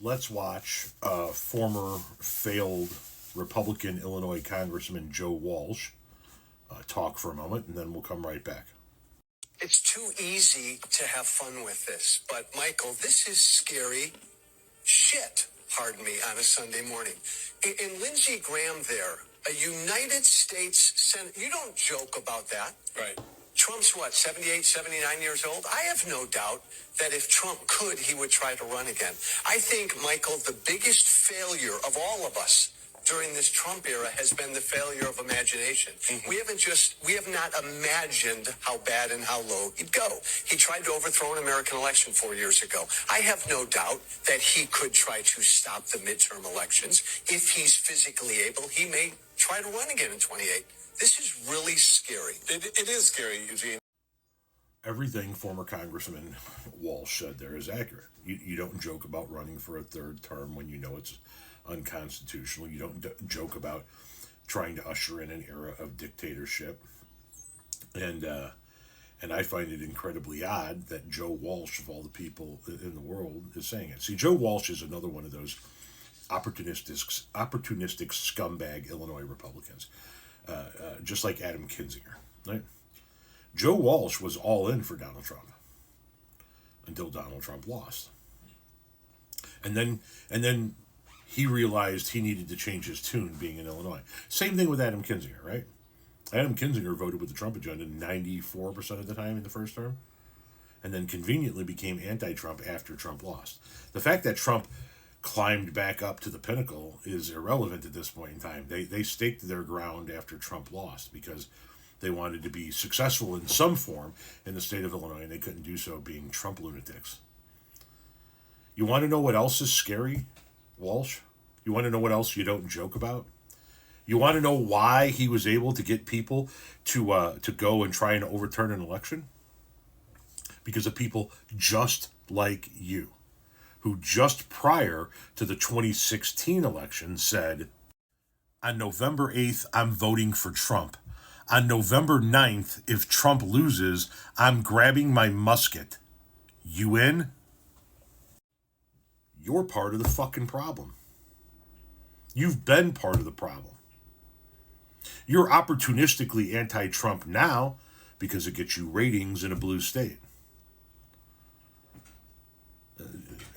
let's watch former failed Republican Illinois Congressman Joe Walsh talk for a moment, and then we'll come right back. It's too easy to have fun with this, but Michael, this is scary shit, pardon me, on a Sunday morning. And Lindsey Graham there, a United States Senator, you don't joke about that. Right. Trump's what, 78, 79 years old? I have no doubt that if Trump could, he would try to run again. I think, Michael, the biggest failure of all of us during this Trump era has been the failure of imagination. We have not imagined how bad and how low he'd go. He tried to overthrow an American election 4 years ago. I have no doubt that he could try to stop the midterm elections. If he's physically able, he may try to run again in 28. This is really scary. It is scary, Eugene. Everything former Congressman Walsh said there is accurate. You don't joke about running for a third term when you know it's unconstitutional. You don't joke about trying to usher in an era of dictatorship. And I find it incredibly odd that Joe Walsh, of all the people in the world, is saying it. See, Joe Walsh is another one of those opportunistic scumbag Illinois Republicans. Just like Adam Kinzinger, right? Joe Walsh was all in for Donald Trump until Donald Trump lost. And then he realized he needed to change his tune being in Illinois. Same thing with Adam Kinzinger, right? Adam Kinzinger voted with the Trump agenda 94% of the time in the first term, and then conveniently became anti-Trump after Trump lost. The fact that Trump climbed back up to the pinnacle is irrelevant at this point in time. They staked their ground after Trump lost because they wanted to be successful in some form in the state of Illinois, and they couldn't do so being Trump lunatics. You want to know what else is scary, Walsh? You want to know what else you don't joke about? You want to know why he was able to get people to go and try and overturn an election? Because of people just like you, who just prior to the 2016 election said, on November 8th, I'm voting for Trump. On November 9th, if Trump loses, I'm grabbing my musket. You in? You're part of the fucking problem. You've been part of the problem. You're opportunistically anti-Trump now because it gets you ratings in a blue state.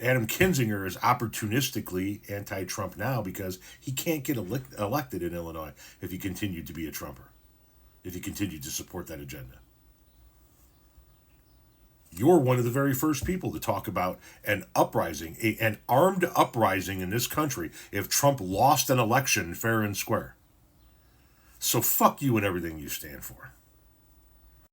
Adam Kinzinger is opportunistically anti-Trump now because he can't get elected in Illinois if he continued to be a Trumper, if he continued to support that agenda. You're one of the very first people to talk about an uprising, an armed uprising in this country if Trump lost an election fair and square. So fuck you and everything you stand for.